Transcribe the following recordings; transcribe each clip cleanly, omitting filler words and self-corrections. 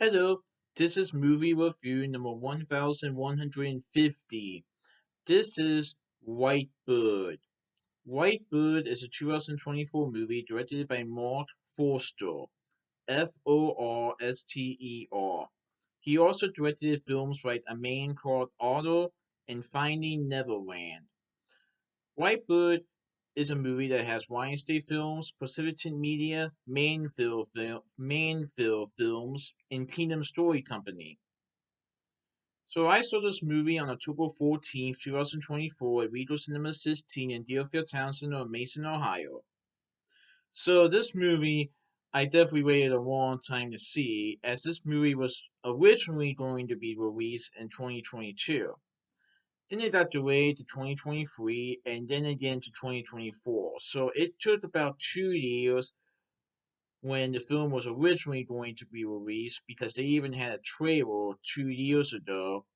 Hello, this is movie review number 1150. This is White Bird. White Bird is a 2024 movie directed by Mark Forster, Forster. He also directed films like A Man Called Otto and Finding Neverland. White Bird is a movie that has Lionsgate Films, Pacific Media, Mandeville Films, and Kingdom Story Company. So I saw this movie on October 14th, 2024 at Regal Cinema 16 in Deerfield Town Center, Mason, Ohio. So this movie, I definitely waited a long time to see, as this movie was originally going to be released in 2022. Then it got delayed to 2023, and then again to 2024. So it took about 2 years when the film was originally going to be released, because they even had a trailer 2 years ago.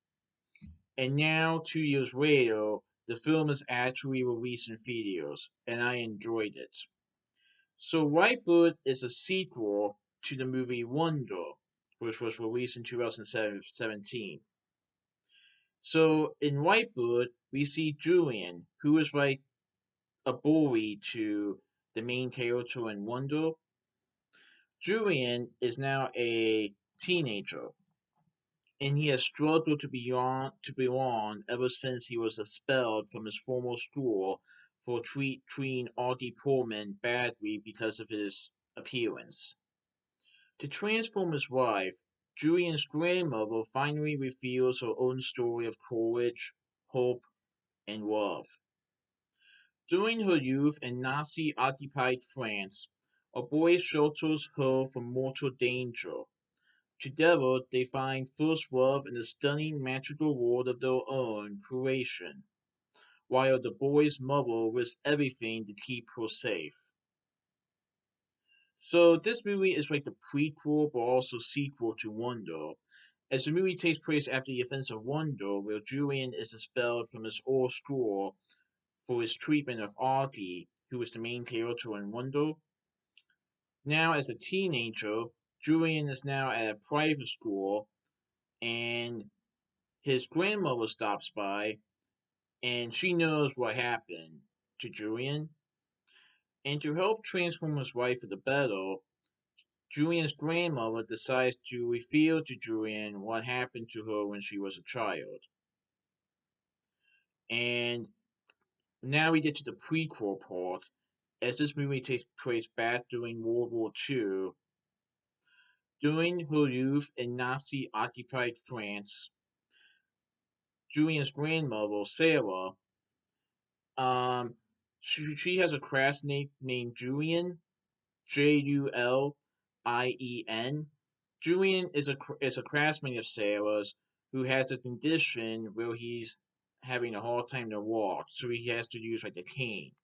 And now, 2 years later, the film is actually released in theaters, and I enjoyed it. So, Whitebird is a sequel to the movie Wonder, which was released in 2017. So, in Whitebird, we see Julian, who is like a bully to the main character in Wonder. Julian is now a teenager, and he has struggled to belong ever since he was expelled from his former school for treating Audie Pullman badly because of his appearance. To transform his wife, Julian's grandmother finally reveals her own story of courage, hope, and love. During her youth in Nazi occupied France, a boy shelters her from mortal danger. Together, they find first love in the stunning magical world of their own creation, while the boy's mother risks everything to keep her safe. So this movie is like the prequel but also sequel to Wonder, as the movie takes place after the events of Wonder, where Julian is expelled from his old school for his treatment of Audie, who is the main character in Wonder. Now, as a teenager, Julian is now at a private school, and his grandmother stops by, and she knows what happened to Julian. And to help transform his life for the better, Julian's grandmother decides to reveal to Julian what happened to her when she was a child. And now we get to the prequel part, as this movie takes place back during World War II. During her youth in Nazi occupied France, Julian's grandmother, Sarah, um, she has a classmate named Julian, Julien. Julian is a classmate of Sarah's who has a condition where he's having a hard time to walk, so he has to use like a cane.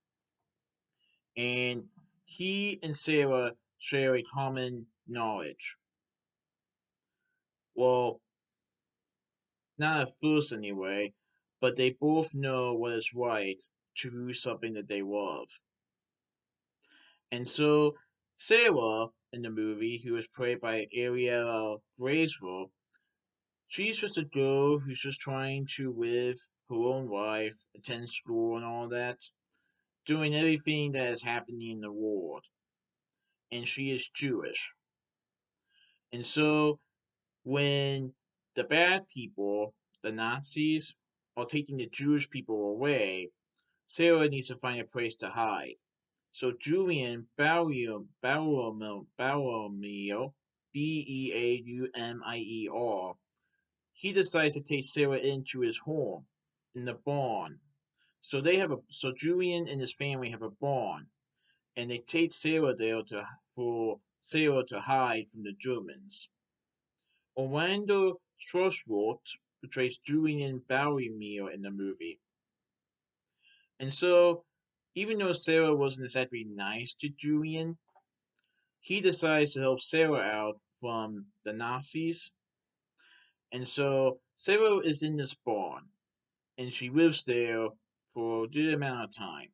And he and Sarah share a common knowledge. Well, not at first anyway, but they both know what is right to do something that they love. And so Sarah in the movie, who is played by Ariel Gracewell, she's just a girl who's just trying to live her own life, attend school and all that, doing everything that is happening in the world. And she is Jewish. And so when the bad people, the Nazis, are taking the Jewish people away, Sarah needs to find a place to hide. So Julian Barrowmier, Beaumier, he decides to take Sarah into his home in the barn. So Julian and his family have a barn, and they take Sarah there for Sarah to hide from the Germans. Orlando Schwarzroth portrays Julian Barrymere in the movie. And so, even though Sarah wasn't exactly nice to Julian, he decides to help Sarah out from the Nazis. And so, Sarah is in this barn, and she lives there for a good amount of time.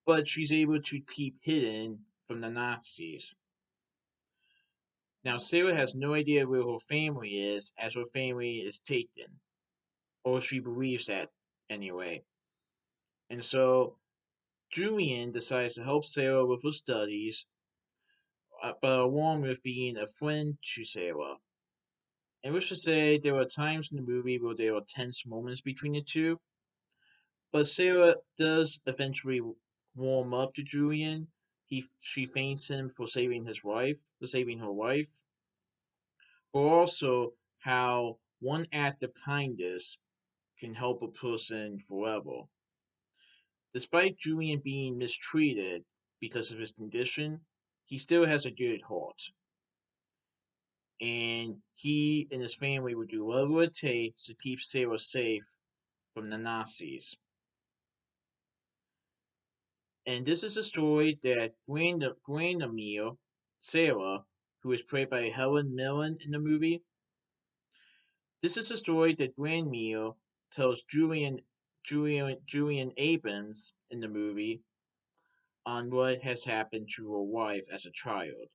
But she's able to keep hidden from the Nazis. Now, Sarah has no idea where her family is, as her family is taken, or she believes that anyway. And so Julian decides to help Sarah with her studies, but along with being a friend to Sarah. And wish to say there were times in the movie where there were tense moments between the two, but Sarah does eventually warm up to Julian. She thanks him for saving her wife, but also how one act of kindness can help a person forever. Despite Julian being mistreated because of his condition, he still has a good heart, and he and his family would do whatever it takes to keep Sarah safe from the Nazis. And this is a story that Grandmere, Sarah, who is played by Helen Mirren in the movie, this is a story that Grandmere tells Julian Abrams in the movie on what has happened to her wife as a child.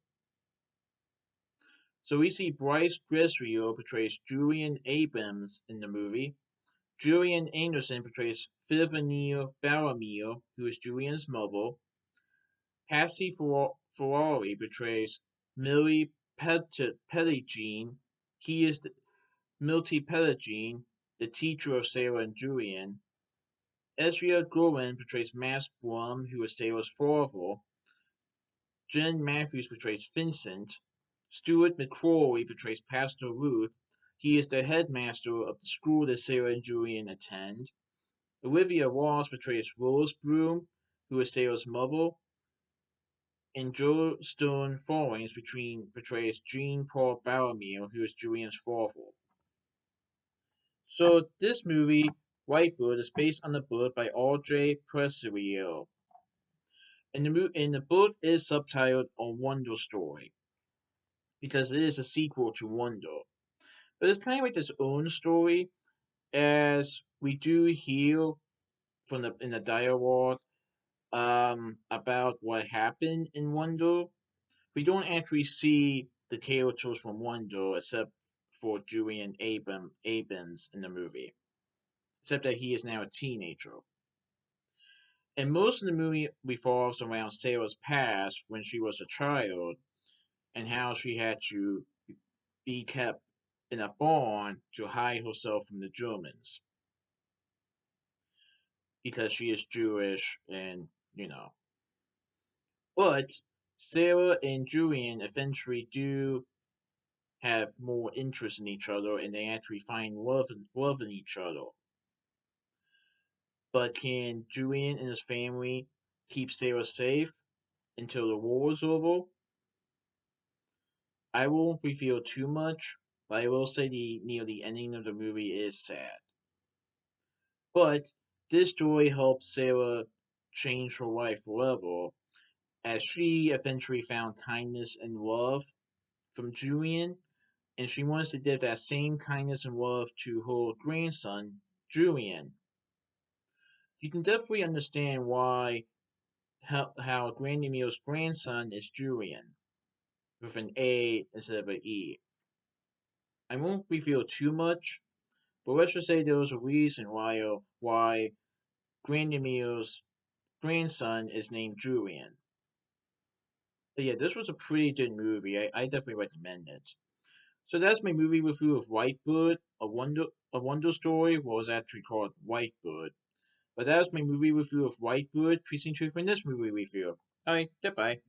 So we see Bryce Grisrio portrays Julian Abrams in the movie. Julian Anderson portrays Fivania Barramere, who is Julian's mother. Passy Ferrari portrays Millie Pettigene. He is Milty Pettigene, the teacher of Sarah and Julian. Ezra Gorin portrays Max Blum, who is Sarah's father. Jen Matthews portrays Vincent. Stuart McCrory portrays Pastor Ruth. He is the headmaster of the school that Sarah and Julian attend. Olivia Ross portrays Rose Broom, who is Sarah's mother. And Joe Stone Fawkes portrays Jean Paul Barrymore, who is Julian's father. So this movie, Whitebird, is based on the book by R.J. Presley. And the book is subtitled A Wonder Story because it is a sequel to Wonder. But it's kind of like its own story, as we do hear from the dialogue about what happened in Wonder. We don't actually see the characters from Wonder except for Julian Abrams in the movie, except that he is now a teenager. And most of the movie revolves around Sarah's past when she was a child and how she had to be kept in a barn to hide herself from the Germans because she is Jewish and. But Sarah and Julian eventually do have more interest in each other and they actually find love in each other. But can Julian and his family keep Sarah safe until the war is over? I won't reveal too much, but I will say the ending of the movie is sad. But this story helps Sarah change her life forever, as she eventually found kindness and love from Julian, and she wants to give that same kindness and love to her grandson, Julian. You can definitely understand how Grandimere's grandson is Julian, with an A instead of an E. I won't reveal too much, but let's just say there was a reason why Grandimere's grandson is named Julian. But yeah, this was a pretty good movie. I definitely recommend it. So that's my movie review of Whitebird, a wonder story. Well, it's actually called Whitebird. But that was my movie review of Whitebird. Please enjoy my next movie review. Alright, goodbye.